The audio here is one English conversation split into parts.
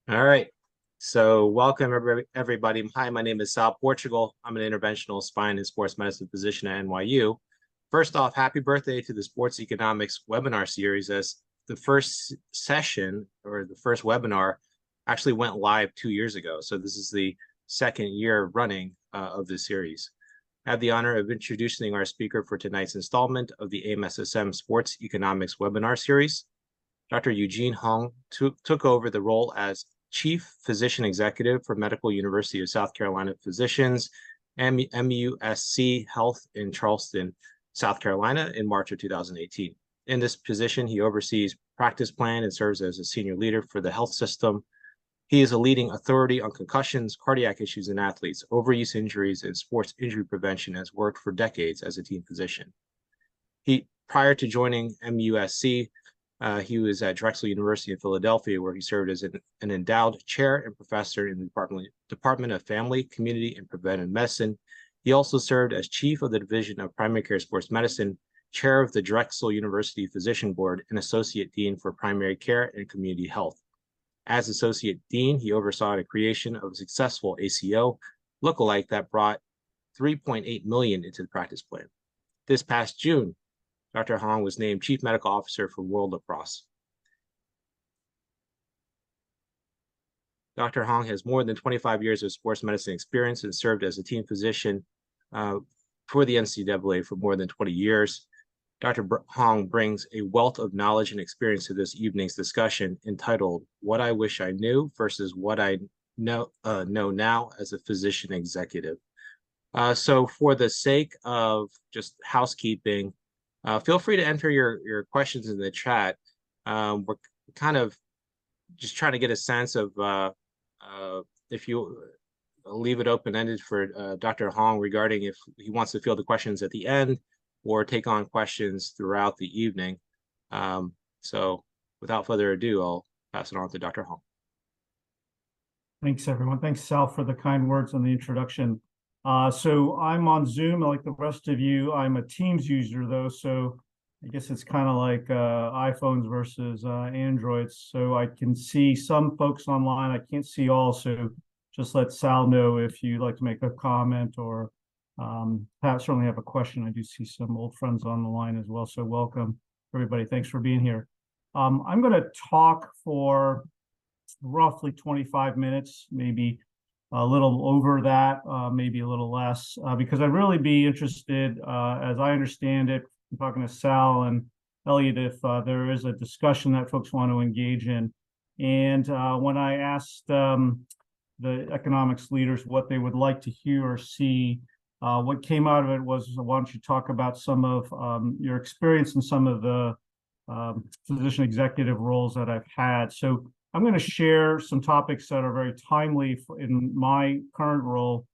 All right. So welcome everybody. Hi, my name is Sal Portugal. I'm an interventional spine and sports medicine physician at NYU. First off, happy birthday to the Sports Economics webinar series, as the first session or the first webinar actually went live 2 years ago. So this is the second year running of the series. I have the honor of introducing our speaker for tonight's installment of the AMSSM Sports Economics webinar series. Dr. Eugene Hong took over the role as Chief Physician Executive for Medical University of South Carolina Physicians, MUSC Health in Charleston, South Carolina in March of 2018. In this position, he oversees practice plan and serves as a senior leader for the health system. He is a leading authority on concussions, cardiac issues in athletes, overuse injuries, and sports injury prevention, and has worked for decades as a team physician. Prior to joining MUSC, he was at Drexel University in Philadelphia, where he served as an endowed chair and professor in the Department of Family, Community, and Preventive Medicine. He also served as chief of the Division of Primary Care Sports Medicine, chair of the Drexel University Physician Board, and associate dean for primary care and community health. As associate dean, he oversaw the creation of a successful ACO lookalike that brought $3.8 million into the practice plan. This past June, Dr. Hong was named Chief Medical Officer for World Lacrosse. Dr. Hong has more than 25 years of sports medicine experience and served as a team physician for the NCAA for more than 20 years. Dr. Hong brings a wealth of knowledge and experience to this evening's discussion entitled What I Wish I Knew versus What I Know Now as a Physician Executive. So for the sake of just housekeeping, feel free to enter your questions in the chat. We're kind of just trying to get a sense of if you leave it open-ended for Dr. Hong regarding if he wants to field the questions at the end or take on questions throughout the evening. So without further ado, I'll pass it on to Dr. Hong. Thanks, everyone. Thanks, Sal, for the kind words on the introduction. So I'm on Zoom, like the rest of you. I'm a Teams user, though, so I guess it's kind of like iPhones versus Androids. So I can see some folks online. I can't see all, so just let Sal know if you'd like to make a comment or certainly have a question. I do see some old friends on the line as well, so welcome, everybody. Thanks for being here. I'm going to talk for roughly 25 minutes, maybe a little over that, maybe a little less, because I'd really be interested, as I understand it, I'm talking to Sal and Elliot, if there is a discussion that folks want to engage in. And when I asked the economics leaders what they would like to hear or see, what came out of it was, why don't you talk about some of your experience in some of the physician executive roles that I've had. So I'm going to share some topics that are very timely in my current role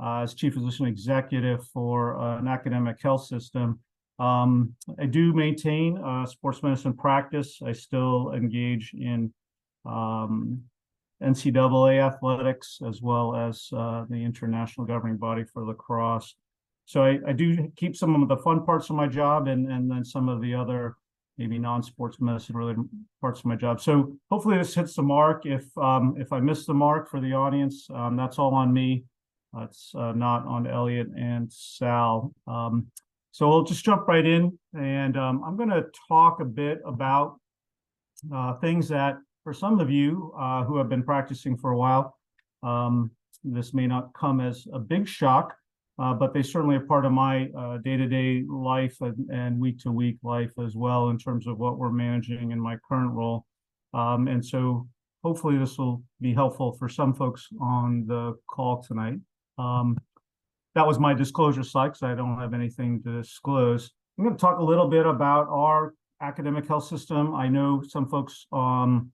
as Chief Physician Executive for an academic health system. I do maintain sports medicine practice. I still engage in NCAA athletics as well as the international governing body for lacrosse. So I do keep some of the fun parts of my job and then some of the other maybe non-sports medicine related parts of my job. So hopefully this hits the mark. If I miss the mark for the audience, that's all on me. It's not on Elliot and Sal. So we'll just jump right in, and I'm going to talk a bit about things that for some of you who have been practicing for a while, this may not come as a big shock, but they certainly are part of my day-to-day life and week-to-week life as well in terms of what we're managing in my current role. And so hopefully this will be helpful for some folks on the call tonight. That was my disclosure slide, because I don't have anything to disclose. I'm going to talk a little bit about our academic health system. I know some folks on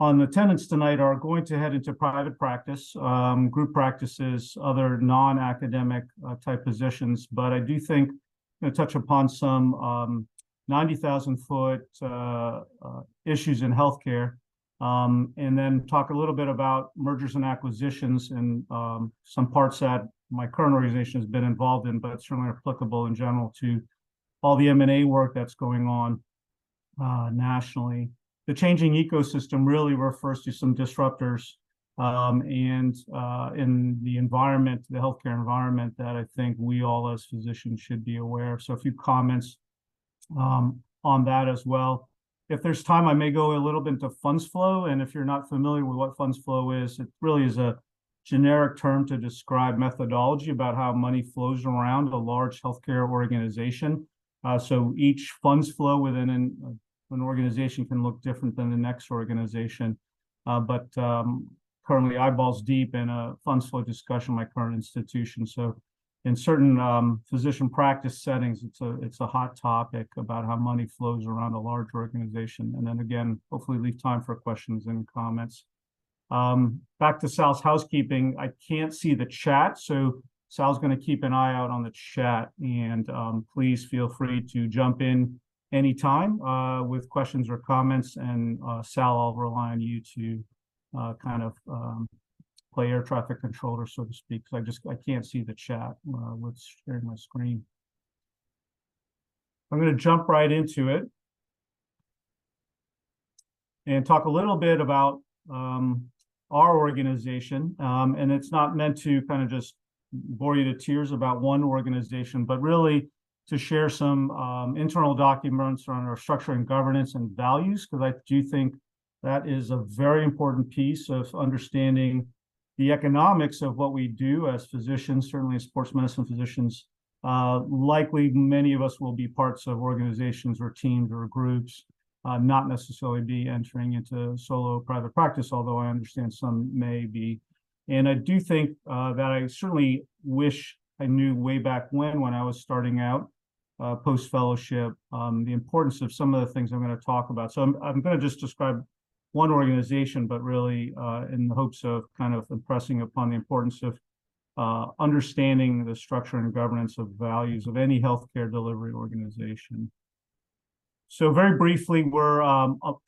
attendance tonight are going to head into private practice, group practices, other non-academic type positions, but I do think I'm going to touch upon some 90,000-foot issues in healthcare, and then talk a little bit about mergers and acquisitions and some parts that my current organization has been involved in, but certainly applicable in general to all the M&A work that's going on nationally. the changing ecosystem really refers to some disruptors and in the environment, the healthcare environment, that I think we all as physicians should be aware of. So a few comments on that as well. If there's time, I may go a little bit into funds flow. And if you're not familiar with what funds flow is, it really is a generic term to describe methodology about how money flows around a large healthcare organization. So each funds flow within an organization can look different than the next organization. But currently eyeballs deep in a funds flow discussion in my current institution. So in certain physician practice settings, it's a hot topic about how money flows around a large organization. And then again, hopefully leave time for questions and comments. Back to Sal's housekeeping, I can't see the chat, so Sal's going to keep an eye out on the chat, and please feel free to jump in anytime with questions or comments, and Sal, I'll rely on you to kind of play air traffic controller, so to speak, because I can't see the chat with sharing my screen. I'm going to jump right into it and talk a little bit about our organization, and it's not meant to kind of just bore you to tears about one organization, but really to share some internal documents on our structure and governance and values, because I do think that is a very important piece of understanding the economics of what we do as physicians, certainly as sports medicine physicians. Likely many of us will be parts of organizations or teams or groups, not necessarily be entering into solo private practice, although I understand some may be. And I do think that I certainly wish I knew way back when I was starting out post-fellowship, the importance of some of the things I'm going to talk about. So I'm going to just describe one organization, but really in the hopes of kind of impressing upon the importance of understanding the structure and governance of values of any healthcare delivery organization. So very briefly, we're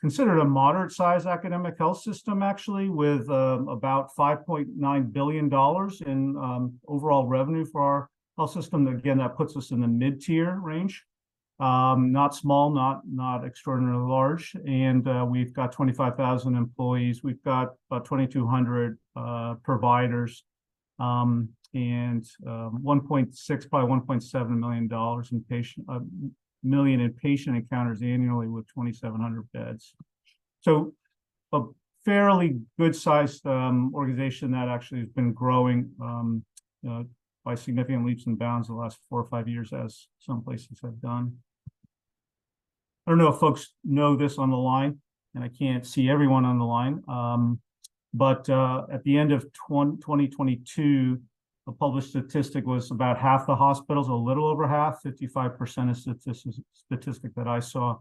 considered a moderate-sized academic health system, actually, with about $5.9 billion in overall revenue for our health system. Again, that puts us in the mid-tier range. Not small, not extraordinarily large. And we've got 25,000 employees. We've got about 2,200 providers and 1.6, probably $1.7 million in patient encounters annually with 2,700 beds. So a fairly good-sized organization that actually has been growing by significant leaps and bounds the last 4 or 5 years, as some places have done. I don't know if folks know this on the line, and I can't see everyone on the line, but at the end of 2022, a published statistic was about half the hospitals, a little over half, 55% is statistic that I saw,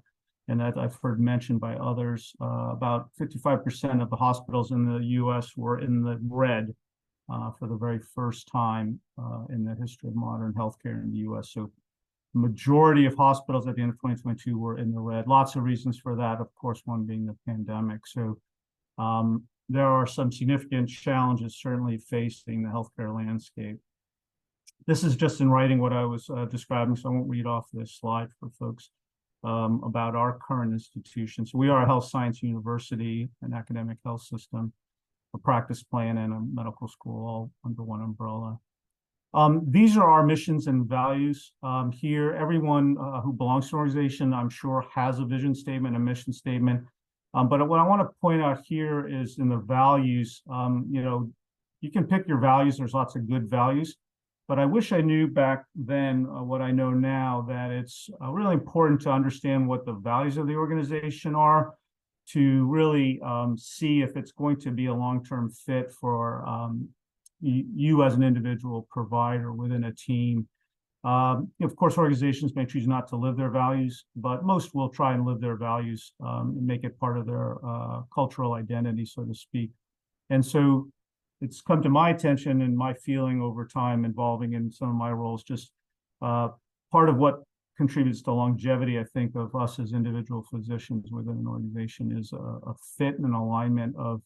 and that I've heard mentioned by others. About 55% of the hospitals in the U.S. were in the red for the very first time in the history of modern healthcare in the U.S. So the majority of hospitals at the end of 2022 were in the red. Lots of reasons for that, of course, one being the pandemic. So there are some significant challenges certainly facing the healthcare landscape. This is just in writing what I was describing, so I won't read off this slide for folks about our current institution. So we are a health science university, an academic health system, a practice plan, and a medical school all under one umbrella. These are our missions and values. Here, everyone who belongs to an organization, I'm sure, has a vision statement, a mission statement. But what I want to point out here is in the values, you can pick your values. There's lots of good values. But I wish I knew back then what I know now, that it's really important to understand what the values of the organization are, to really see if it's going to be a long-term fit for you as an individual provider within a team. Of course, organizations may choose not to live their values, but most will try and live their values and make it part of their cultural identity, so to speak. And so it's come to my attention and my feeling over time involving in some of my roles, just part of what contributes to longevity, I think, of us as individual physicians within an organization is a fit and an alignment of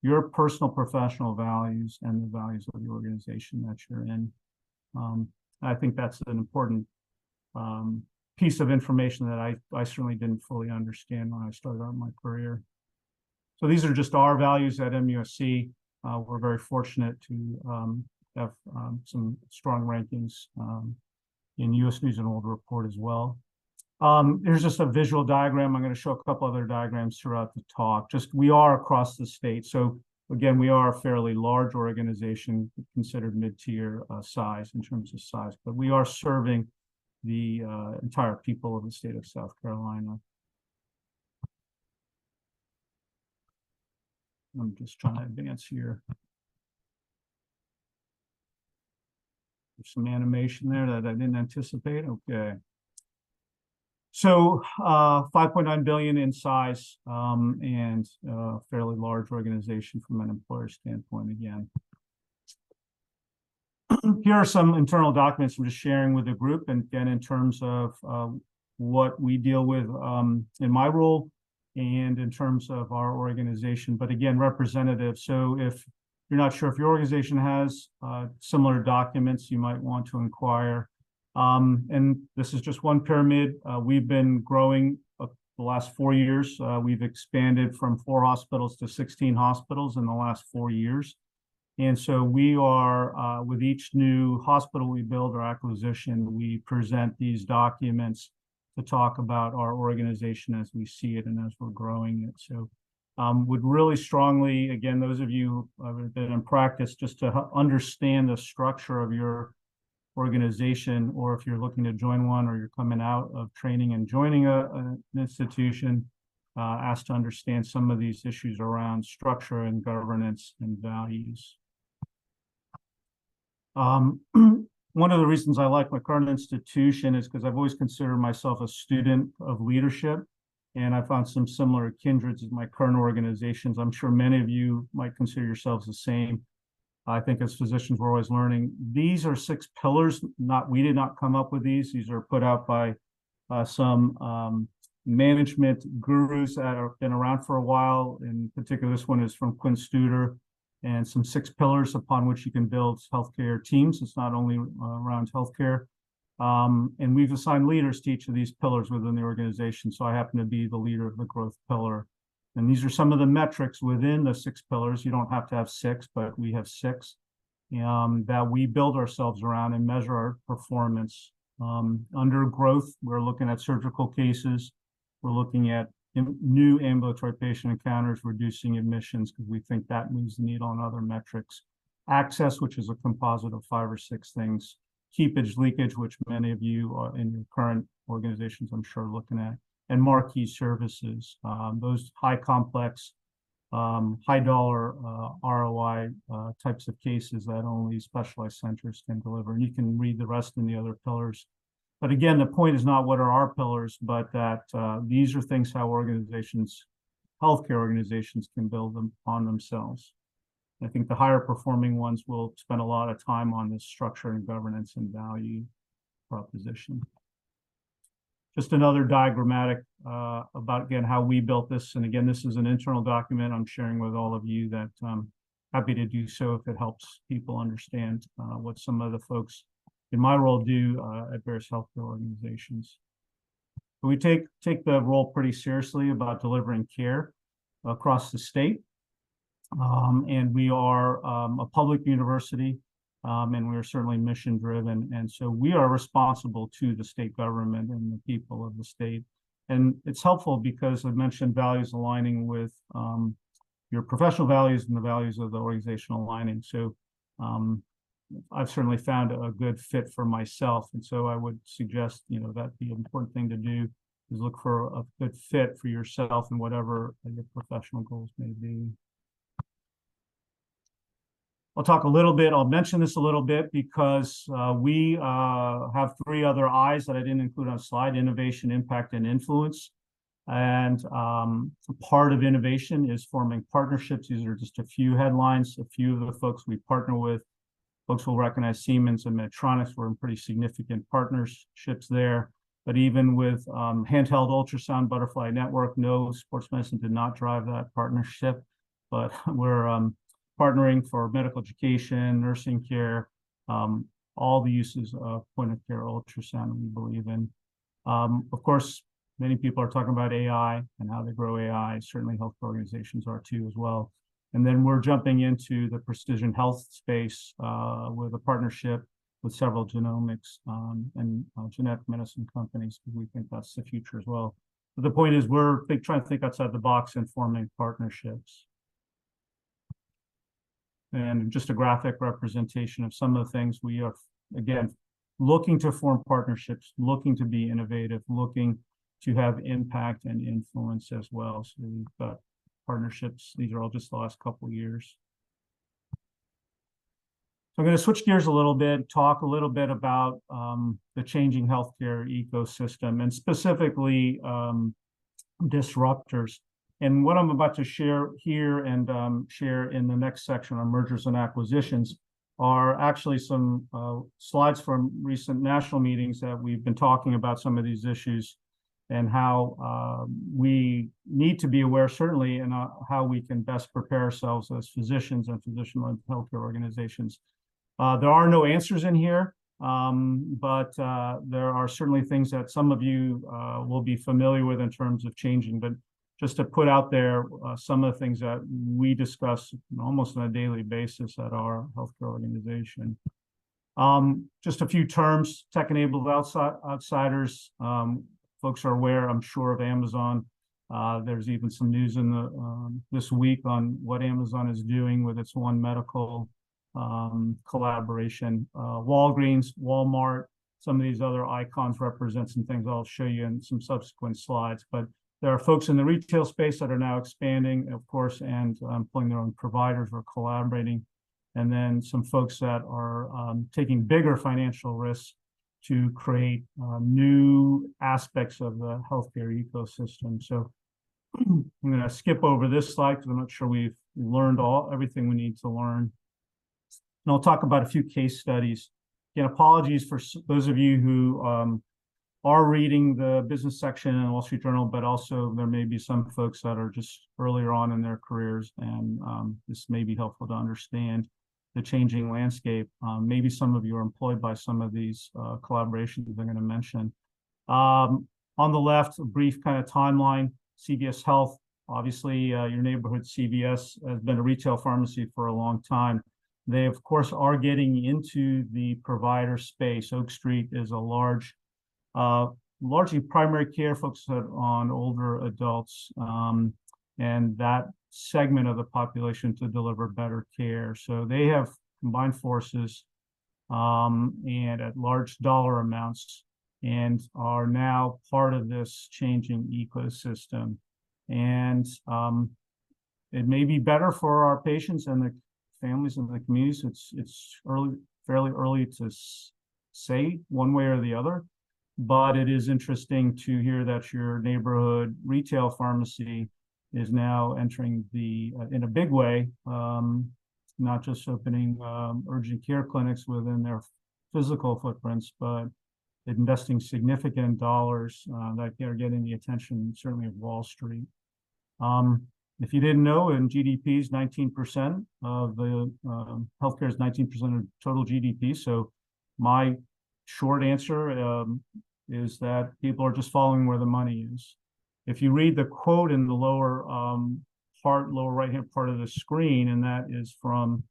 your personal professional values and the values of the organization that you're in. I think that's an important piece of information that I certainly didn't fully understand when I started out my career. So these are just our values at MUSC. We're very fortunate to have some strong rankings in U.S. News and World Report as well. Here's just a visual diagram. I'm going to show a couple other diagrams throughout the talk. Just we are across the state. So again, we are a fairly large organization, considered mid-tier size in terms of size, but we are serving the entire people of the state of South Carolina. I'm just trying to advance here. There's some animation there that I didn't anticipate. Okay. So 5.9 billion in size and fairly large organization from an employer standpoint again. Here are some internal documents I'm just sharing with the group, and again, in terms of what we deal with in my role and in terms of our organization, but again, representative. So if you're not sure if your organization has similar documents, you might want to inquire. And this is just one pyramid. We've been growing the last 4 years. We've expanded from 4 hospitals to 16 hospitals in the last 4 years. And so we are, with each new hospital we build or acquisition, we present these documents to talk about our organization as we see it and as we're growing it. So would really strongly, again, those of you who have been in practice, just to understand the structure of your organization, or if you're looking to join one or you're coming out of training and joining an institution, asked to understand some of these issues around structure and governance and values. One of the reasons I like my current institution is because I've always considered myself a student of leadership, and I found some similar kindreds in my current organizations. I'm sure many of you might consider yourselves the same. I think as physicians, we're always learning. These are 6 pillars. We did not come up with these. These are put out by some management gurus that have been around for a while. In particular, this one is from Quinn Studer, and some 6 pillars upon which you can build healthcare teams. It's not only around healthcare. And we've assigned leaders to each of these pillars within the organization. So I happen to be the leader of the growth pillar. And these are some of the metrics within the 6 pillars. You don't have to have 6, but we have 6 that we build ourselves around and measure our performance. Under growth, we're looking at surgical cases. We're looking at new ambulatory patient encounters, reducing admissions, because we think that moves the needle on other metrics. Access, which is a composite of 5 or 6 things. Keepage, leakage, which many of you are in your current organizations, I'm sure, looking at. And marquee services, those high complex, high dollar ROI types of cases that only specialized centers can deliver. And you can read the rest in the other pillars. But again, the point is not what are our pillars, but that these are things how organizations, healthcare organizations, can build them on themselves. I think the higher performing ones will spend a lot of time on this structure and governance and value proposition. Just another diagrammatic about, again, how we built this. And again, this is an internal document I'm sharing with all of you that I'm happy to do so if it helps people understand what some of the folks in my role do at various healthcare organizations. But we take the role pretty seriously about delivering care across the state. And we are a public university. And we are certainly mission driven. And so we are responsible to the state government and the people of the state. And it's helpful because I mentioned values aligning with your professional values and the values of the organization aligning. So I've certainly found a good fit for myself. And so I would suggest, that the important thing to do is look for a good fit for yourself and whatever your professional goals may be. I'll mention this a little bit because we have 3 other I's that I didn't include on the slide: innovation, impact, and influence. And part of innovation is forming partnerships. These are just a few headlines. A few of the folks we partner with, folks will recognize Siemens and Medtronic. We're in pretty significant partnerships there. But even with handheld ultrasound, Butterfly Network, no, sports medicine did not drive that partnership, but we're partnering for medical education, nursing care, all the uses of point of care ultrasound we believe in. Of course, many people are talking about AI and how they grow AI. Certainly healthcare organizations are too as well. And then we're jumping into the precision health space with a partnership with several genomics and genetic medicine companies, because we think that's the future as well. But the point is we're trying to think outside the box and forming partnerships. And just a graphic representation of some of the things we are, again, looking to form partnerships, looking to be innovative, looking to have impact and influence as well. So we've got partnerships. These are all just the last couple of years. So I'm going to switch gears a little bit, talk a little bit about the changing healthcare ecosystem and specifically disruptors. And what I'm about to share here and share in the next section on mergers and acquisitions are actually some slides from recent national meetings that we've been talking about some of these issues and how we need to be aware, certainly, and how we can best prepare ourselves as physicians and physician-led healthcare organizations. There are no answers in here, but there are certainly things that some of you will be familiar with in terms of changing. But just to put out there some of the things that we discuss almost on a daily basis at our healthcare organization. Just a few terms: tech-enabled outsiders. Folks are aware, I'm sure, of Amazon. There's even some news in the this week on what Amazon is doing with its One Medical collaboration. Walgreens, Walmart, some of these other icons represent some things I'll show you in some subsequent slides. But there are folks in the retail space that are now expanding, of course, and pulling their own providers or collaborating. And then some folks that are taking bigger financial risks to create new aspects of the healthcare ecosystem. So I'm going to skip over this slide because I'm not sure we've learned everything we need to learn. And I'll talk about a few case studies. Again, apologies for those of you who are reading the business section in the Wall Street Journal, but also there may be some folks that are just earlier on in their careers, and this may be helpful to understand the changing landscape. Maybe some of you are employed by some of these collaborations I'm going to mention. On the left, a brief kind of timeline. CVS Health, obviously your neighborhood CVS has been a retail pharmacy for a long time. They, of course, are getting into the provider space. Oak Street is a largely primary care focused on older adults, and that segment of the population to deliver better care. So they have combined forces and at large dollar amounts and are now part of this changing ecosystem. And it may be better for our patients and the families and the communities. It's fairly early to say one way or the other, but it is interesting to hear that your neighborhood retail pharmacy is now entering in a big way, not just opening urgent care clinics within their physical footprints, but investing significant dollars that are getting the attention, certainly, of Wall Street. If you didn't know, in GDP is 19% of the healthcare is 19% of total GDP. So my short answer is that people are just following where the money is. If you read the quote in the lower right-hand part of the screen, and that is from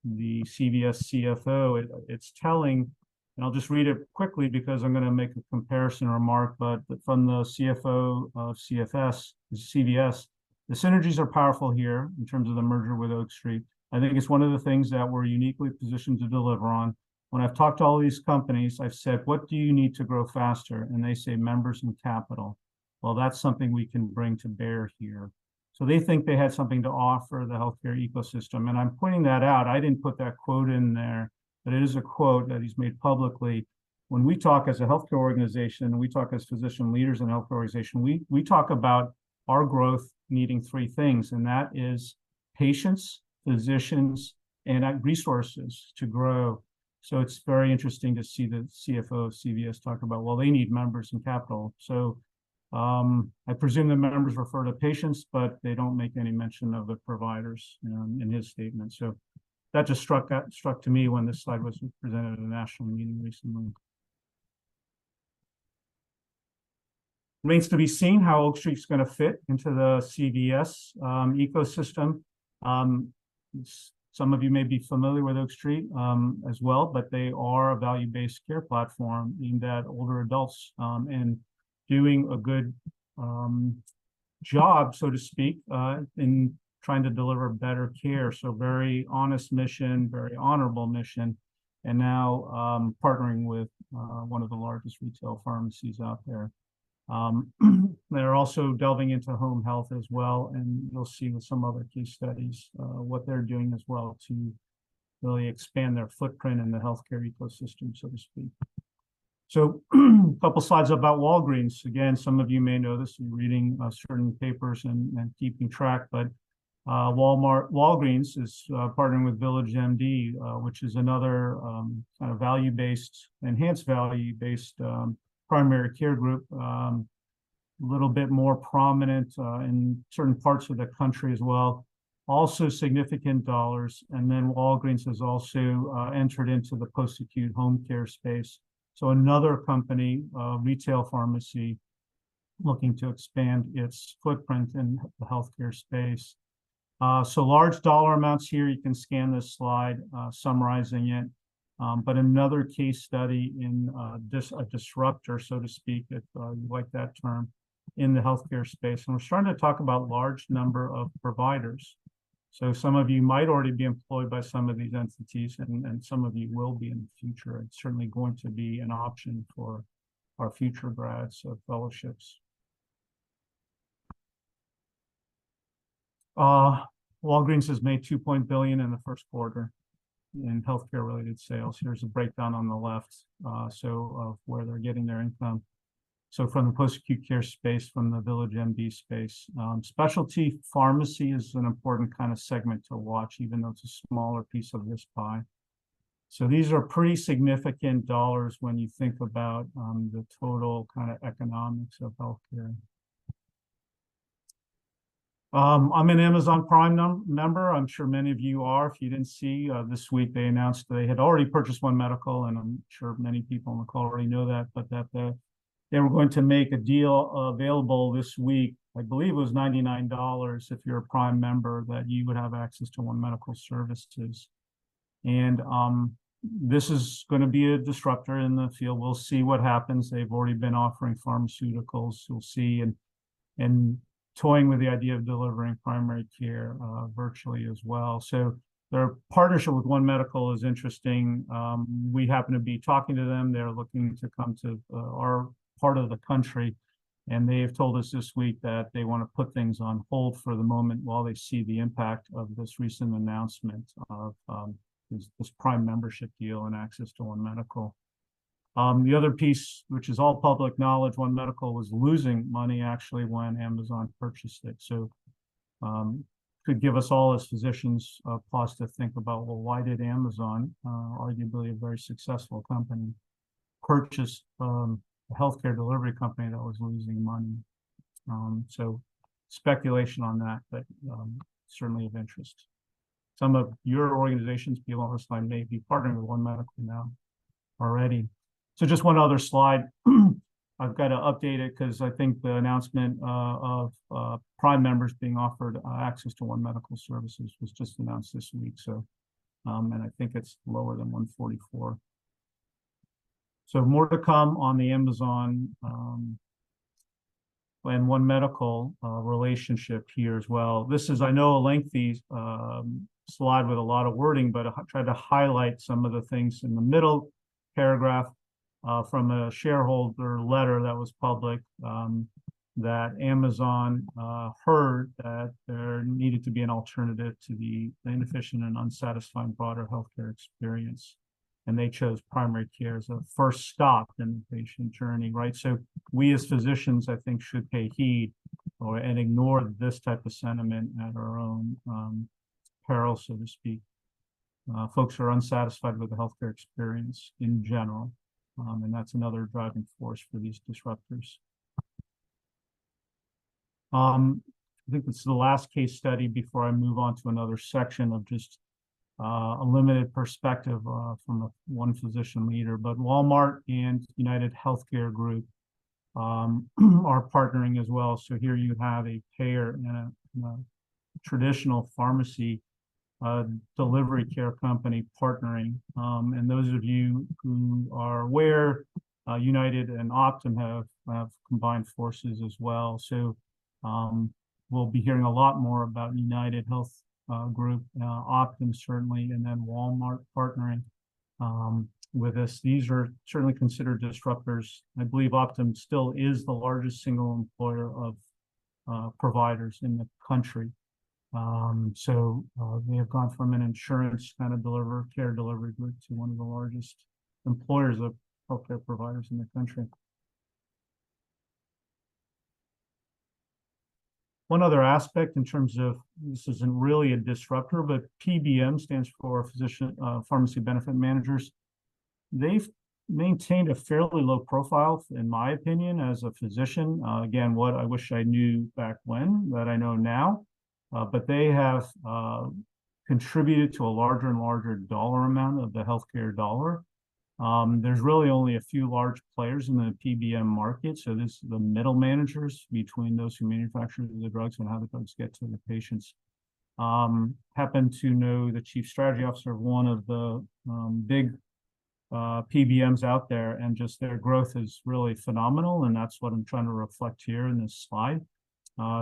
the CVS CFO, it's telling, and I'll just read it quickly because I'm going to make a comparison remark, but from the CFO of CVS, the synergies are powerful here in terms of the merger with Oak Street. I think it's one of the things that we're uniquely positioned to deliver on. When I've talked to all these companies, I've said, what do you need to grow faster? And they say members and capital. Well, that's something we can bring to bear here. So they think they had something to offer the healthcare ecosystem. And I'm pointing that out. I didn't put that quote in there, but it is a quote that he's made publicly. When we talk as a healthcare organization, we talk as physician leaders in a healthcare organization, we talk about our growth needing three things, and that is patients, physicians, and resources to grow. So it's very interesting to see the CFO of CVS talk about, well, they need members and capital. So I presume the members refer to patients, but they don't make any mention of the providers in his statement. So that just struck to me when this slide was presented at a national meeting recently. Remains to be seen how Oak Street's going to fit into the CVS ecosystem. Some of you may be familiar with Oak Street as well, but they are a value-based care platform aimed at older adults and doing a good job, so to speak, in trying to deliver better care. So very honest mission, very honorable mission, and now partnering with one of the largest retail pharmacies out there. They're also delving into home health as well, and you'll see with some other case studies what they're doing as well to really expand their footprint in the healthcare ecosystem, so to speak. So a couple slides about Walgreens. Again, some of you may know this, you're reading certain papers and keeping track, but Walgreens is partnering with Village MD, which is another kind of value-based, enhanced value-based primary care group, a little bit more prominent in certain parts of the country as well. Also significant dollars. And then Walgreens has also entered into the post-acute home care space. So another company, retail pharmacy, looking to expand its footprint in the healthcare space. So large dollar amounts here. You can scan this slide summarizing it. But another case study in a disruptor, so to speak, if you like that term, in the healthcare space. And we're starting to talk about large number of providers. So some of you might already be employed by some of these entities, and some of you will be in the future. It's certainly going to be an option for our future grads of fellowships. Walgreens has made $2 billion in the first quarter in healthcare related sales. Here's a breakdown on the left, so of where they're getting their income. So from the post-acute care space, from the Village MD space, specialty pharmacy is an important kind of segment to watch, even though it's a smaller piece of this pie. So these are pretty significant dollars when you think about the total kind of economics of healthcare. I'm an Amazon Prime member. I'm sure many of you are. If you didn't see, this week they announced they had already purchased One Medical, and I'm sure many people on the call already know that, but that they were going to make a deal available this week. I believe it was $99 if you're a Prime member, that you would have access to One Medical services. And this is going to be a disruptor in the field. We'll see what happens. They've already been offering pharmaceuticals. We'll see, and toying with the idea of delivering primary care virtually as well. So their partnership with One Medical is interesting. We happen to be talking to them. They're looking to come to our part of the country, and they have told us this week that they want to put things on hold for the moment while they see the impact of this recent announcement of this Prime membership deal and access to One Medical. The other piece, which is all public knowledge, One Medical was losing money actually when Amazon purchased it. So could give us all as physicians pause to think about, well, why did Amazon, arguably a very successful company, purchase a healthcare delivery company that was losing money? So speculation on that, but certainly of interest. Some of your organizations, people on this line, may be partnering with One Medical now already. So just one other slide. I've got to update it because I think the announcement of Prime members being offered access to One Medical services was just announced this week. So, and I think it's lower than 144. So more to come on the Amazon and One Medical relationship here as well. This is, I know, a lengthy slide with a lot of wording, but I tried to highlight some of the things in the middle paragraph from a shareholder letter that was public, that Amazon heard that there needed to be an alternative to the inefficient and unsatisfying broader healthcare experience. And they chose primary care as a first stop in the patient journey, right? So we as physicians, I think, should pay heed and ignore this type of sentiment at our own peril, so to speak. Folks are unsatisfied with the healthcare experience in general. And that's another driving force for these disruptors. I think it's the last case study before I move on to another section of just a limited perspective from one physician leader. But Walmart and United Healthcare Group are partnering as well. So here you have a payer and a traditional pharmacy delivery care company partnering. And those of you who are aware, United and Optum have combined forces as well. So we'll be hearing a lot more about United Health Group, Optum certainly, and then Walmart partnering with us. These are certainly considered disruptors. I believe Optum still is the largest single employer of providers in the country. They have gone from an insurance kind of care delivery group to one of the largest employers of healthcare providers in the country. One other aspect in terms of, this isn't really a disruptor, but PBM stands for Physician Pharmacy Benefit Managers. They've maintained a fairly low profile, in my opinion, as a physician. Again, what I wish I knew back when that I know now. But they have contributed to a larger and larger dollar amount of the healthcare dollar. There's really only a few large players in the PBM market. So this is the middle managers between those who manufacture the drugs and how the drugs get to the patients. Happen to know the chief strategy officer of one of the big PBMs out there, and just their growth is really phenomenal. And that's what I'm trying to reflect here in this slide.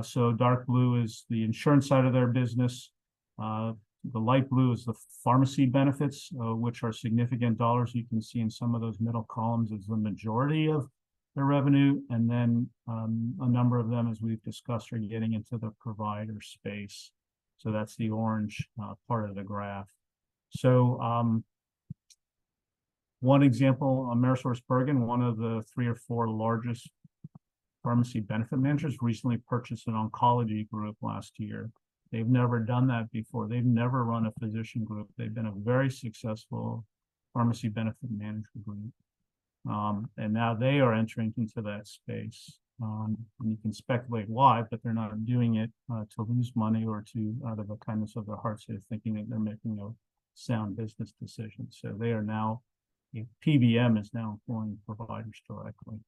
So dark blue is the insurance side of their business. The light blue is the pharmacy benefits, which are significant dollars. You can see in some of those middle columns is the majority of their revenue. And then a number of them, as we've discussed, are getting into the provider space. So that's the orange part of the graph. So one example, AmerisourceBergen, one of the 3 or 4 largest pharmacy benefit managers, recently purchased an oncology group last year. They've never done that before. They've never run a physician group. They've been a very successful pharmacy benefit manager group. And now they are entering into that space. And you can speculate why, but they're not doing it to lose money or to out of the kindness of their hearts. They're thinking that they're making a sound business decision. So they are now, PBM is now employing providers directly.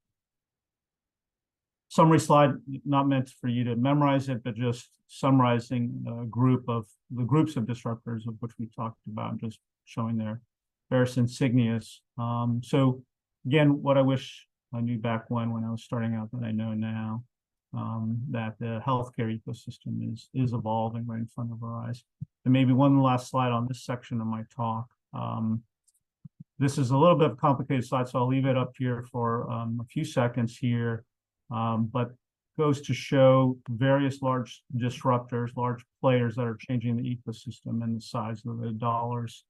Summary slide, not meant for you to memorize it, but just summarizing the groups of disruptors of which we talked about, just showing their various insignias. So again, what I wish I knew back when I was starting out that I know now, that the healthcare ecosystem is evolving right in front of our eyes. And maybe one last slide on this section of my talk. This is a little bit of a complicated slide, so I'll leave it up here for a few seconds here. But goes to show various large disruptors, large players that are changing the ecosystem and the size of the dollars.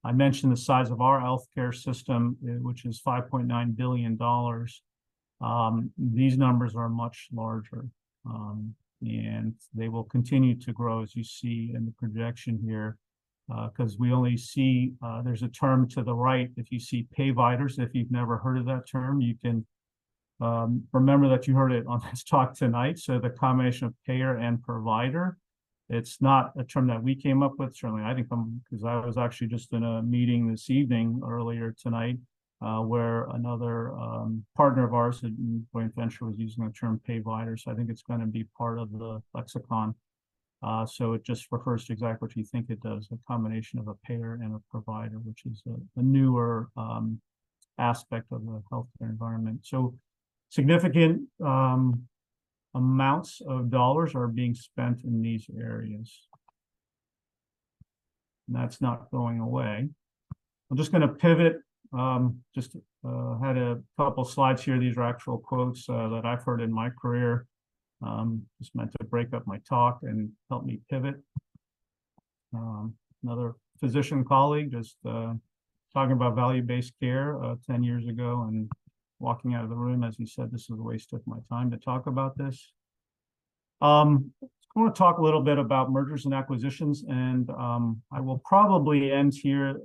I mentioned the size of our healthcare system, which is $5.9 billion. These numbers are much larger, and they will continue to grow, as you see in the projection here, because we only see, there's a term to the right. If you see payviders, if you've never heard of that term, you can remember that you heard it on this talk tonight. So the combination of payer and provider, it's not a term that we came up with. Certainly, I think because I was actually just in a meeting this evening earlier tonight where another partner of ours in joint venture was using the term payvider. So I think it's going to be part of the lexicon. So it just refers to exactly what you think it does, a combination of a payer and a provider, which is a newer aspect of the healthcare environment. So significant amounts of dollars are being spent in these areas. And that's not going away. I'm just going to pivot. Had a couple slides here. These are actual quotes that I've heard in my career. Just meant to break up my talk and help me pivot. Another physician colleague just talking about value-based care 10 years ago and walking out of the room as he said, this is a waste of my time to talk about this. I want to talk a little bit about mergers and acquisitions, and I will probably end here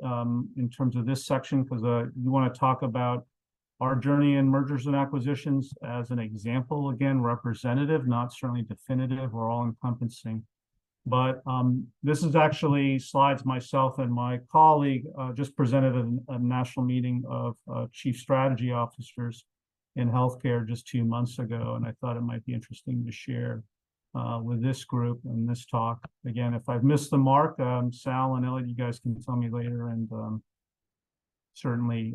in terms of this section because we want to talk about our journey in mergers and acquisitions as an example, again, representative, not certainly definitive or all-encompassing. But this is actually slides myself and my colleague just presented at a national meeting of chief strategy officers in healthcare just 2 months ago, and I thought it might be interesting to share with this group and this talk. Again, if I've missed the mark, Sal and Elliot, you guys can tell me later, and certainly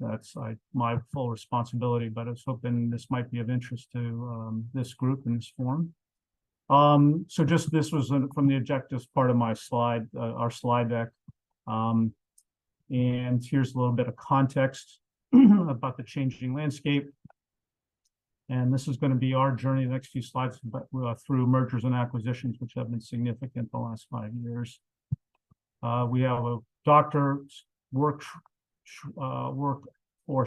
that's my full responsibility, but I was hoping this might be of interest to this group in this forum. So just this was from the objectives part of my slide, our slide deck. And here's a little bit of context about the changing landscape. And this is going to be our journey, the next few slides, through mergers and acquisitions, which have been significant the last 5 years. We have a doctor's workforce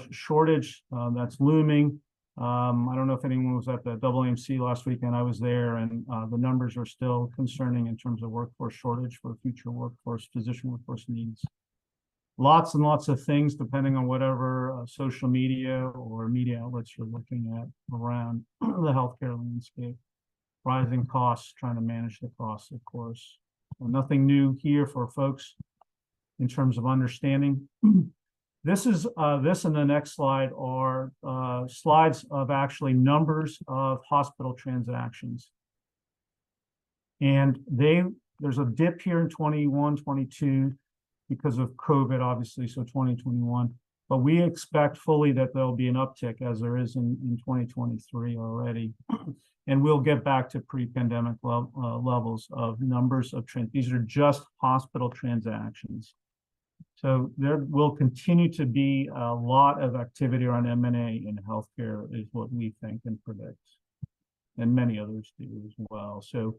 shortage that's looming. I don't know if anyone was at the AMSSM last weekend. I was there, and the numbers are still concerning in terms of workforce shortage for future workforce, physician workforce needs. Lots and lots of things, depending on whatever social media or media outlets you're looking at around the healthcare landscape. Rising costs, trying to manage the costs, of course. Well, nothing new here for folks in terms of understanding. This is this and the next slide are slides of actually numbers of hospital transactions. And there's a dip here in 21, 22 because of COVID, obviously, so 2021. But we expect fully that there'll be an uptick as there is in 2023 already. And we'll get back to pre-pandemic levels of numbers of these are just hospital transactions. So there will continue to be a lot of activity around M&A in healthcare is what we think and predict. And many others do as well. So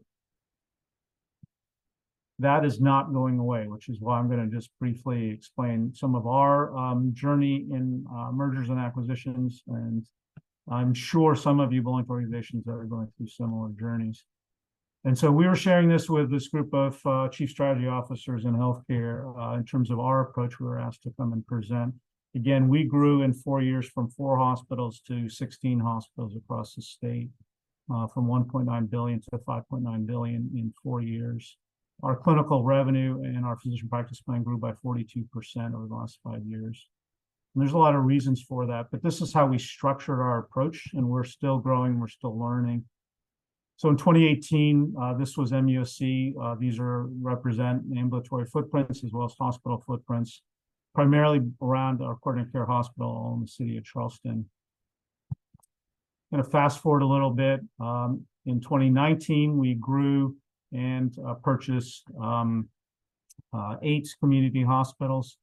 that is not going away, which is why I'm going to just briefly explain some of our journey in mergers and acquisitions. And I'm sure some of you belong to organizations that are going through similar journeys. And so we were sharing this with this group of chief strategy officers in healthcare in terms of our approach. We were asked to come and present. Again, we grew in 4 years from 4 hospitals to 16 hospitals across the state, from 1.9 billion to 5.9 billion in 4 years. Our clinical revenue and our physician practice plan grew by 42% over the last 5 years. And there's a lot of reasons for that, but this is how we structured our approach, and we're still growing, we're still learning. So in 2018, this was MUSC. These represent ambulatory footprints as well as hospital footprints, primarily around our coordinated care hospital in the city of Charleston. I'm going to fast forward a little bit. In 2019, we grew and purchased 8 community hospitals.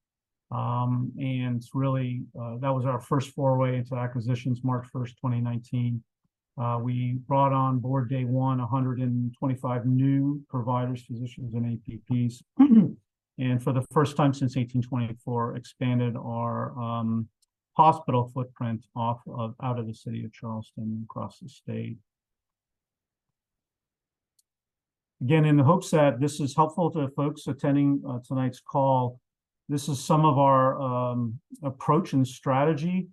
And really, that was our first foray into acquisitions, March 1st, 2019. We brought on board day one 125 new providers, physicians, and APPs. And for the first time since 1824, expanded our hospital footprint out of the city of Charleston across the state. Again, in the hopes that this is helpful to folks attending tonight's call, this is some of our approach and strategy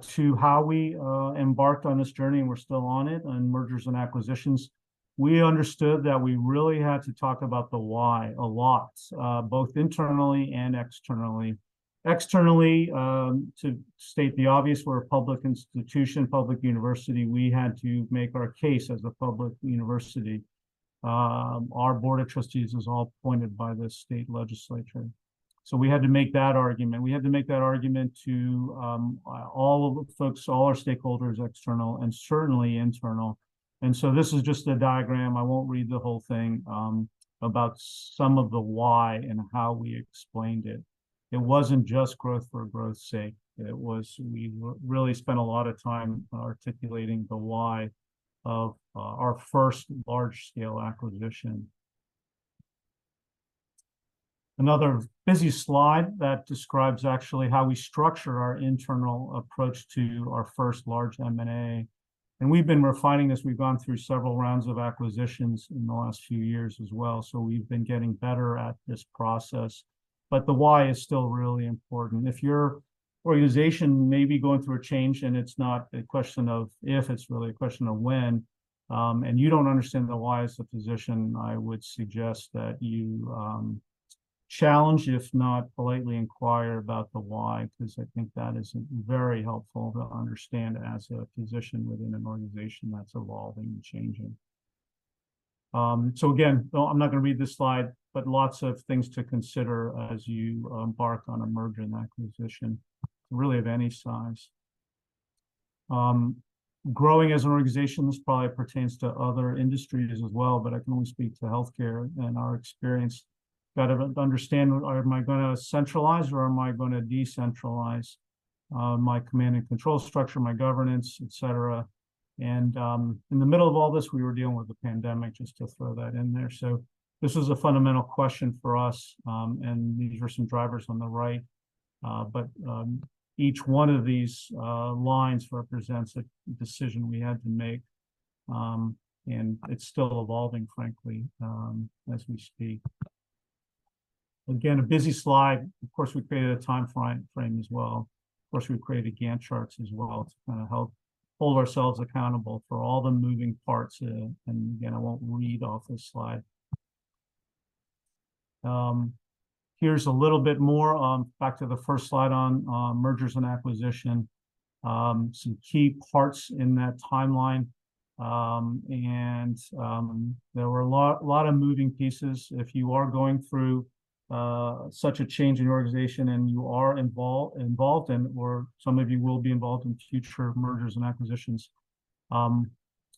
to how we embarked on this journey, and we're still on it, on mergers and acquisitions. We understood that we really had to talk about the why a lot, both internally and externally. Externally, to state the obvious, we're a public institution, public university. We had to make our case as a public university. Our board of trustees is all appointed by the state legislature. So we had to make that argument. We had to make that argument to all of the folks, all our stakeholders, external and certainly internal. And so this is just a diagram. I won't read the whole thing about some of the why and how we explained it. It wasn't just growth for growth's sake. It was, we really spent a lot of time articulating the why of our first large-scale acquisition. Another busy slide that describes actually how we structure our internal approach to our first large M&A. And we've been refining this. We've gone through several rounds of acquisitions in the last few years as well. So we've been getting better at this process. But the why is still really important. If your organization may be going through a change and it's not a question of if, it's really a question of when, and you don't understand the why as a physician, I would suggest that you challenge, if not politely inquire about the why, because I think that is very helpful to understand as a physician within an organization that's evolving and changing. So again, I'm not going to read this slide, but lots of things to consider as you embark on a merger and acquisition, really of any size. Growing as an organization, this probably pertains to other industries as well, but I can only speak to healthcare and our experience. Got to understand, am I going to centralize or am I going to decentralize my command and control structure, my governance, et cetera. And in the middle of all this, we were dealing with the pandemic, just to throw that in there. So this was a fundamental question for us. And these are some drivers on the right. But each one of these lines represents a decision we had to make. And it's still evolving, frankly, as we speak. Again, a busy slide. Of course, we created a time frame as well. Of course, we created Gantt charts as well to kind of help hold ourselves accountable for all the moving parts. And again, I won't read off this slide. Here's a little bit more back to the first slide on mergers and acquisition. Some key parts in that timeline. There were a lot of moving pieces. If you are going through such a change in your organization and you are involved in, or some of you will be involved in future mergers and acquisitions.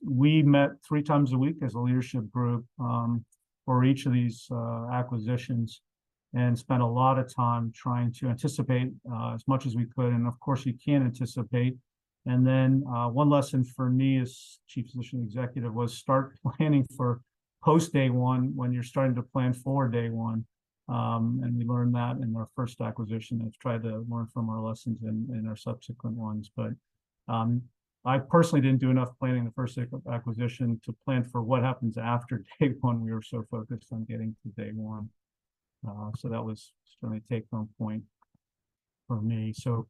We met 3 times a week as a leadership group for each of these acquisitions and spent a lot of time trying to anticipate as much as we could. And of course you can anticipate. And then one lesson for me as chief physician executive was start planning for post day one when you're starting to plan for day one. And we learned that in our first acquisition. I've tried to learn from our lessons in our subsequent ones. But I personally didn't do enough planning the first acquisition to plan for what happens after day one. We were so focused on getting to day one. So that was certainly a take-home point for me. So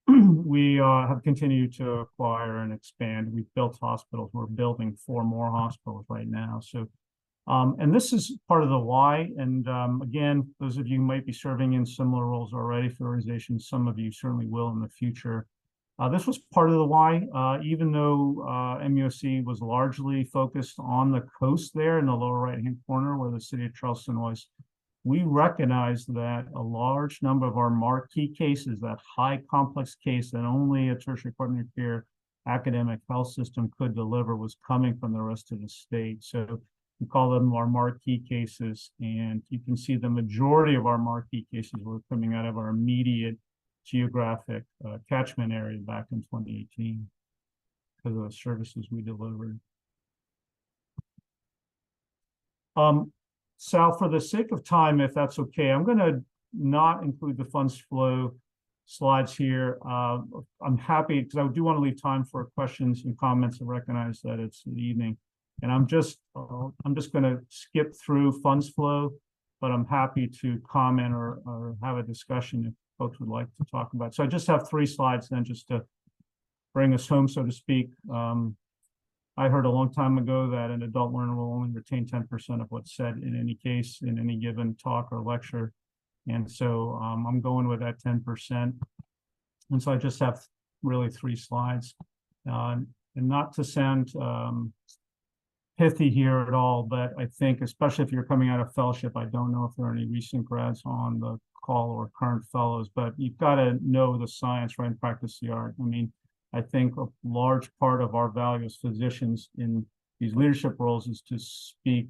we have continued to acquire and expand. We've built hospitals. We're building 4 more hospitals right now. So, and this is part of the why. And again, those of you who might be serving in similar roles already for organizations, some of you certainly will in the future. This was part of the why, even though MUSC was largely focused on the coast there in the lower right-hand corner where the city of Charleston was. We recognized that a large number of our marquee cases, that high complex case that only a tertiary coordinate care academic health system could deliver, was coming from the rest of the state. So we call them our marquee cases. And you can see the majority of our marquee cases were coming out of our immediate geographic catchment area back in 2018 because of the services we delivered. Sal, for the sake of time, if that's okay, I'm going to not include the funds flow slides here. I'm happy because I do want to leave time for questions and comments and recognize that it's the evening. And I'm just going to skip through funds flow, but I'm happy to comment or have a discussion if folks would like to talk about it. So I just have 3 slides then just to bring us home, so to speak. I heard a long time ago that an adult learner will only retain 10% of what's said in any case, in any given talk or lecture. And so I'm going with that 10%. And so I just have really 3 slides. And not to sound pithy here at all, but I think, especially if you're coming out of fellowship, I don't know if there are any recent grads on the call or current fellows, but you've got to know the science, right, and practice the art. I mean, I think a large part of our value as physicians in these leadership roles is to speak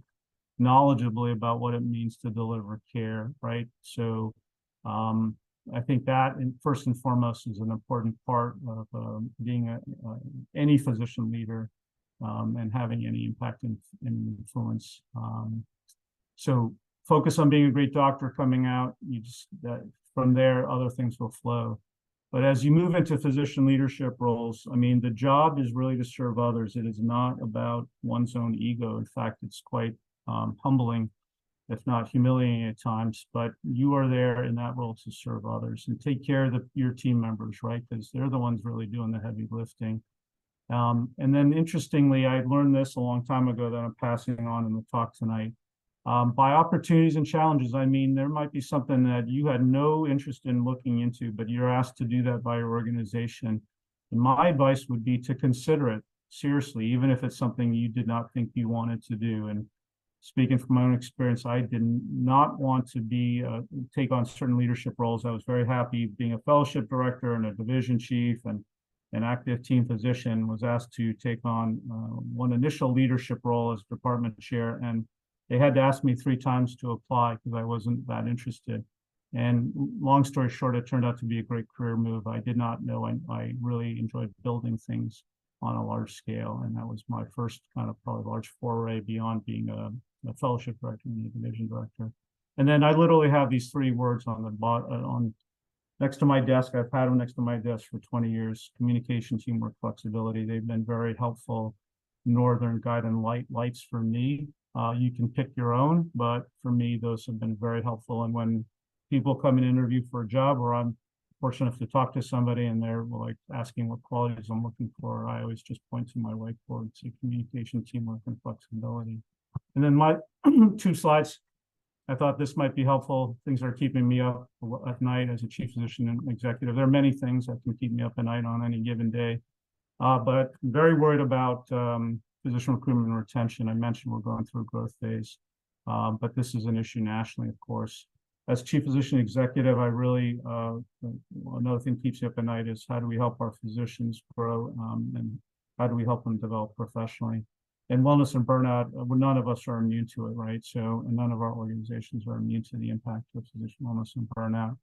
knowledgeably about what it means to deliver care, right? So I think that first and foremost is an important part of being any physician leader and having any impact and influence. So focus on being a great doctor coming out. You just from there, other things will flow. But as you move into physician leadership roles, I mean, the job is really to serve others. It is not about one's own ego. In fact, it's quite humbling, if not humiliating at times, but you are there in that role to serve others and take care of your team members, right? Because they're the ones really doing the heavy lifting. And then interestingly, I learned this a long time ago that I'm passing on in the talk tonight. By opportunities and challenges, I mean, there might be something that you had no interest in looking into, but you're asked to do that by your organization. And my advice would be to consider it seriously, even if it's something you did not think you wanted to do. And speaking from my own experience, I did not want to take on certain leadership roles. I was very happy being a fellowship director and a division chief and an active team physician. Was asked to take on one initial leadership role as department chair, and they had to ask me 3 times to apply because I wasn't that interested. And long story short, it turned out to be a great career move. I did not know I really enjoyed building things on a large scale. And that was my first kind of probably large foray beyond being a fellowship director and a division director. And then I literally have these 3 words on the on next to my desk. I've had them next to my desk for 20 years: communication, teamwork, flexibility. They've been very helpful northern guide and lights for me. You can pick your own, but for me, those have been very helpful. And when people come and interview for a job, or I'm fortunate enough to talk to somebody and they're like asking what qualities I'm looking for, I always just point to my whiteboard and say communication, teamwork, and flexibility. And then my 2 slides, I thought this might be helpful. Things that are keeping me up at night as a chief physician and executive. There are many things that can keep me up at night on any given day, but very worried about physician recruitment and retention. I mentioned we're going through a growth phase, but this is an issue nationally, of course. As chief physician executive, I really, another thing keeps me up at night is how do we help our physicians grow, and how do we help them develop professionally? And wellness and burnout, none of us are immune to it, right? So, and none of our organizations are immune to the impact of physician wellness and burnout.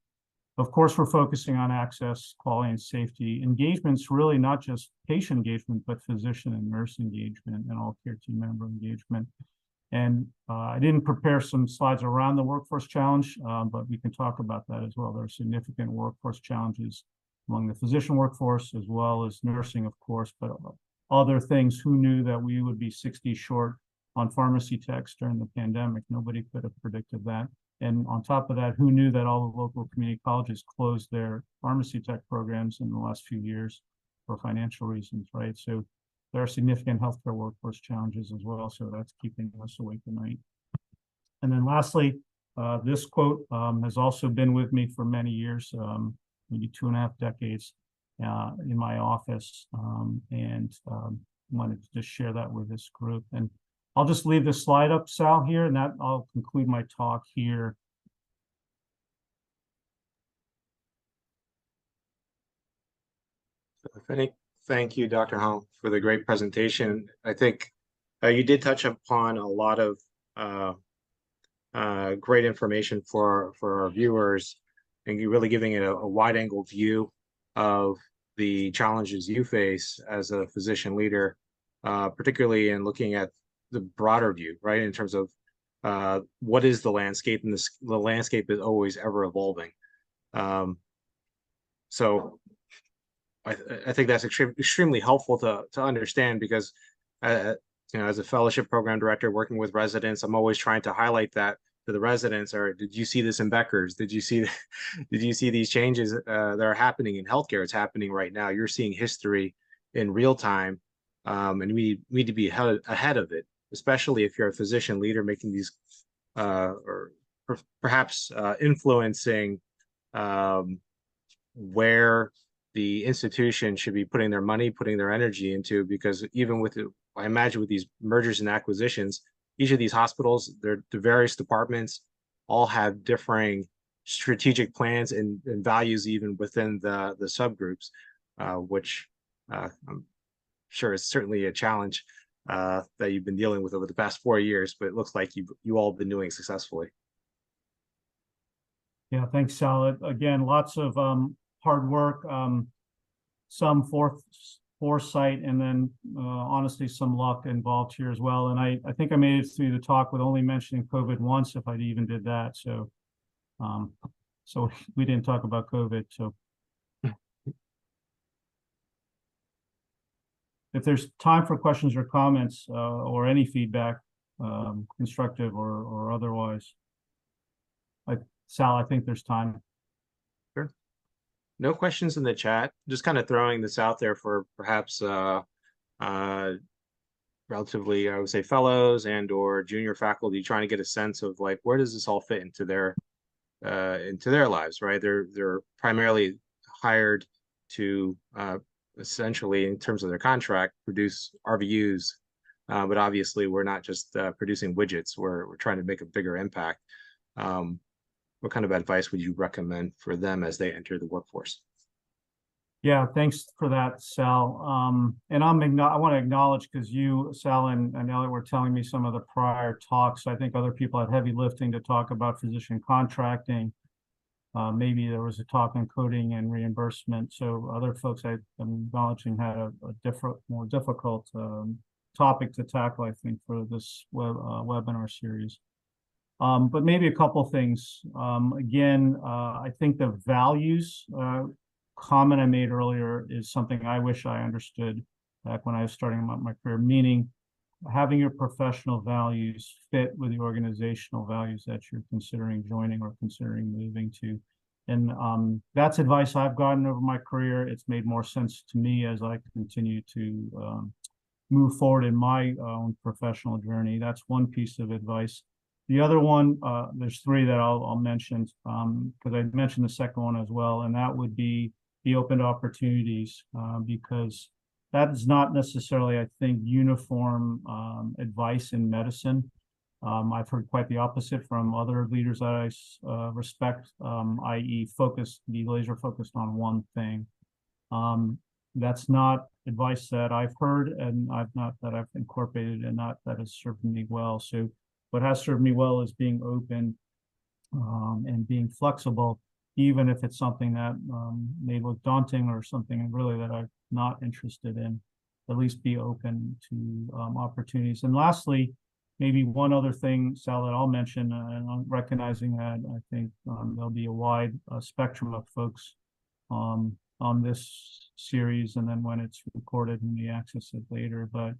Of course, we're focusing on access, quality, and safety. Engagement's really not just patient engagement, but physician and nurse engagement and all care team member engagement. And I didn't prepare some slides around the workforce challenge, but we can talk about that as well. There are significant workforce challenges among the physician workforce, as well as nursing, of course, but other things. Who knew that we would be 60 short on pharmacy techs during the pandemic? Nobody could have predicted that. And on top of that, who knew that all the local community colleges closed their pharmacy tech programs in the last few years for financial reasons, right? So there are significant healthcare workforce challenges as well. So that's keeping us awake at night. And then lastly, this quote has also been with me for many years, maybe 2.5 decades in my office. And wanted to just share that with this group. And I'll just leave this slide up, Sal, here, and that I'll conclude my talk here. Thank you, Dr. Hong, for the great presentation. I think you did touch upon a lot of great information for our viewers, and you're really giving it a wide-angle view of the challenges you face as a physician leader, particularly in looking at the broader view, right, in terms of what is the landscape, and the landscape is always ever evolving. So I think that's extremely helpful to understand, because you know, as a fellowship program director working with residents, I'm always trying to highlight that to the residents. Or did you see this in Becker's? Did you see these changes that are happening in healthcare? It's happening right now. You're seeing history in real time, and we need to be ahead of it, especially if you're a physician leader making these or perhaps influencing where the institution should be putting their money, putting their energy into. Because even with I imagine with these mergers and acquisitions, each of these hospitals, the various departments all have differing strategic plans and values even within the subgroups, which I'm sure is certainly a challenge that you've been dealing with over the past 4 years, but it looks like you all have been doing successfully. Yeah, thanks, Sal. Again, lots of hard work, some foresight, and then honestly some luck involved here as well. And I think I made it through the talk with only mentioning COVID once, if I even did that. So so we didn't talk about COVID. So if there's time for questions or comments or any feedback, constructive or otherwise, Sal, I think there's time. Sure. No questions in the chat. Just kind of throwing this out there for perhaps relatively, I would say, fellows and or junior faculty, trying to get a sense of like where does this all fit into their lives, right? They're primarily hired to essentially, in terms of their contract, produce RVUs, but obviously we're not just producing widgets. We're trying to make a bigger impact. What kind of advice would you recommend for them as they enter the workforce? Yeah, thanks for that, Sal. And I want to acknowledge because you, Sal, and Elliot were telling me some of the prior talks. I think other people had heavy lifting to talk about physician contracting. Maybe there was a talk on coding and reimbursement. So other folks I'm acknowledging had a different, more difficult topic to tackle, I think, for this webinar series. But maybe a couple things. Again, I think the values comment I made earlier is something I wish I understood back when I was starting my career, meaning having your professional values fit with the organizational values that you're considering joining or considering moving to. And that's advice I've gotten over my career. It's made more sense to me as I continue to move forward in my own professional journey. That's one piece of advice. The other one, there's three that I'll mention because I mentioned the second one as well, and that would be open to opportunities because that is not necessarily, I think, uniform advice in medicine. I've heard quite the opposite from other leaders that I respect, i.e. be laser focused on one thing. That's not advice that I've heard and I've incorporated and not that has served me well. So what has served me well is being open and being flexible, even if it's something that may look daunting or something really that I'm not interested in. At least be open to opportunities. And lastly, maybe one other thing, Sal, that I'll mention, and I'm recognizing that I think there'll be a wide spectrum of folks on this series, and then when it's recorded and we access it later. But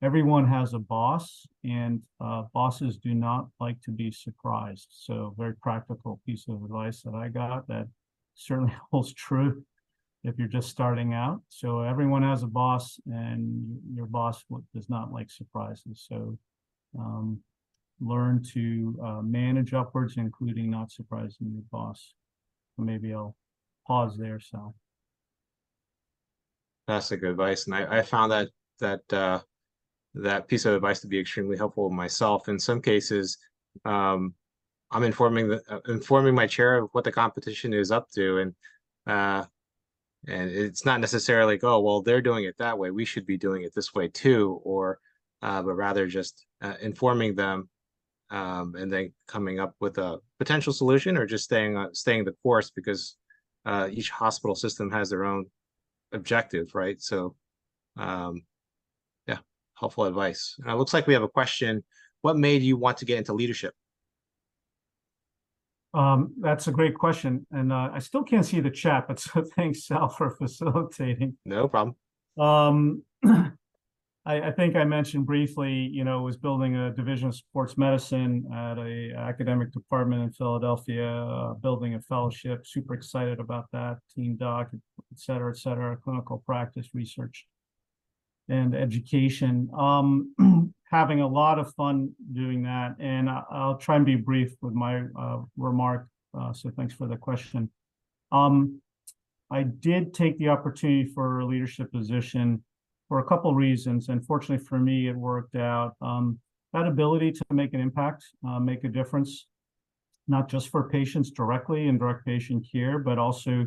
everyone has a boss, and bosses do not like to be surprised. So very practical piece of advice that I got that certainly holds true if you're just starting out. So everyone has a boss, and your boss does not like surprises. So learn to manage upwards, including not surprising your boss. So maybe I'll pause there, Sal. That's a good advice, and I found that piece of advice to be extremely helpful myself. In some cases, I'm informing my chair of what the competition is up to, and it's not necessarily like, oh, well, they're doing it that way, we should be doing it this way too, or but rather just informing them and then coming up with a potential solution, or just staying the course, because each hospital system has their own objective, right? So yeah, helpful advice. It looks like we have a question. What made you want to get into leadership? That's a great question. And I still can't see the chat, but so thanks, Sal, for facilitating. No problem. I think I mentioned briefly, was building a division of sports medicine at a academic department in Philadelphia, building a fellowship, super excited about that, team doc, et cetera, clinical practice, research, and education. Having a lot of fun doing that. And I'll try and be brief with my remark. So thanks for the question. I did take the opportunity for a leadership position for a couple of reasons. And fortunately for me, it worked out. That ability to make an impact, make a difference, not just for patients directly in direct patient care, but also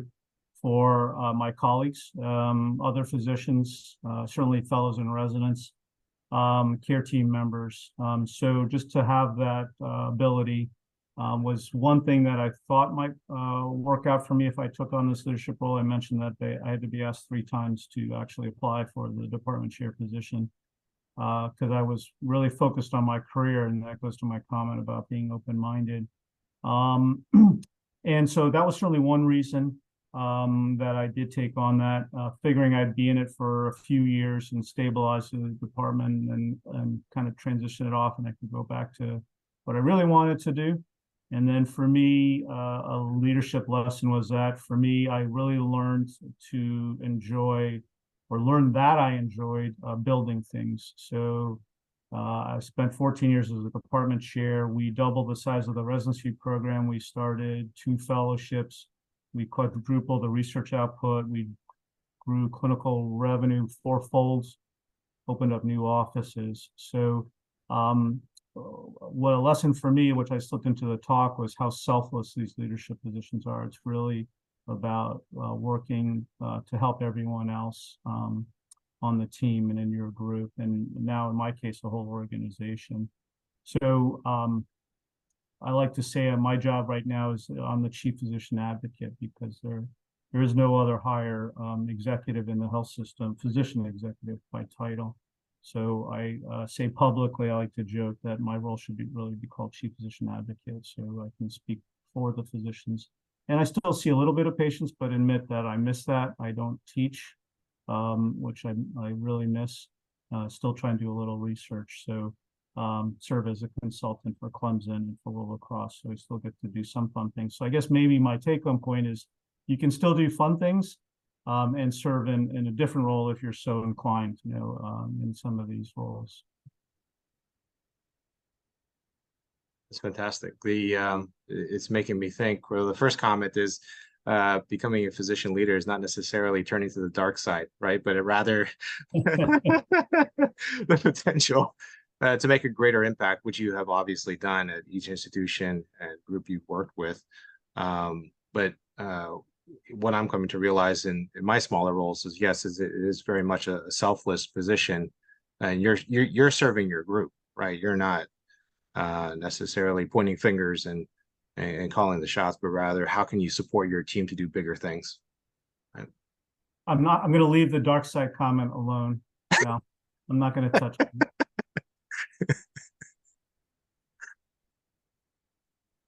for my colleagues, other physicians, certainly fellows and residents, care team members. So just to have that ability was one thing that I thought might work out for me if I took on this leadership role. I mentioned that I had to be asked 3 times to actually apply for the department chair position because I was really focused on my career, and that goes to my comment about being open-minded. And so that was certainly one reason that I did take on that, figuring I'd be in it for a few years and stabilize the department and kind of transition it off, and I could go back to what I really wanted to do. And then for me, a leadership lesson was that for me, I really learned to enjoy or learned that I enjoyed building things. So I spent 14 years as a department chair. We doubled the size of the residency program. We started 2 fellowships. We quadrupled the research output. We grew clinical revenue 4-fold, opened up new offices. So what a lesson for me, which I slipped into the talk, was how selfless these leadership positions are. It's really about working to help everyone else on the team and in your group, and now in my case, the whole organization. So I like to say my job right now is I'm the chief physician advocate, because there is no other higher executive in the health system, physician executive by title. So I say publicly, I like to joke that my role should really be called chief physician advocate, so I can speak for the physicians. And I still see a little bit of patients, but admit that I miss that. I don't teach, which I really miss. Still trying to do a little research. So serve as a consultant for Clemson and for World Lacrosse. So I still get to do some fun things. So I guess maybe my take-home point is you can still do fun things and serve in a different role if you're so inclined, in some of these roles. It's fantastic. It's making me think. Well, the first comment is becoming a physician leader is not necessarily turning to the dark side, right? But it rather the potential to make a greater impact, which you have obviously done at each institution and group you've worked with. But what I'm coming to realize in my smaller roles is, yes, it is very much a selfless position, and you're serving your group, right? You're not necessarily pointing fingers and calling the shots, but rather how can you support your team to do bigger things? Right? I'm going to leave the dark side comment alone. No, I'm not going to touch it.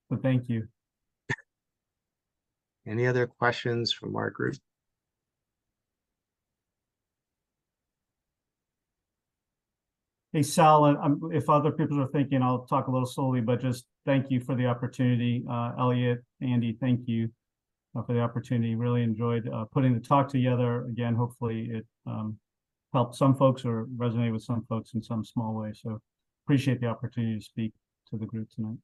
But thank you. Any other questions from our group? Hey, Sal, if other people are thinking, I'll talk a little slowly, but just thank you for the opportunity. Elliot, Andy, thank you for the opportunity. Really enjoyed putting the talk together. Again, hopefully it helped some folks or resonated with some folks in some small way. So appreciate the opportunity to speak to the group tonight.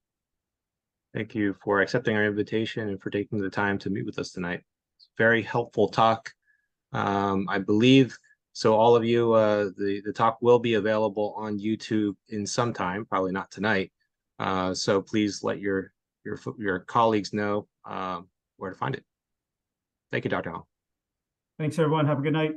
Thank you for accepting our invitation and for taking the time to meet with us tonight. It's a very helpful talk. I believe, so all of you, the talk will be available on YouTube in some time, probably not tonight. So please let your colleagues know where to find it. Thank you, Dr. Hong. Thanks, everyone. Have a good night.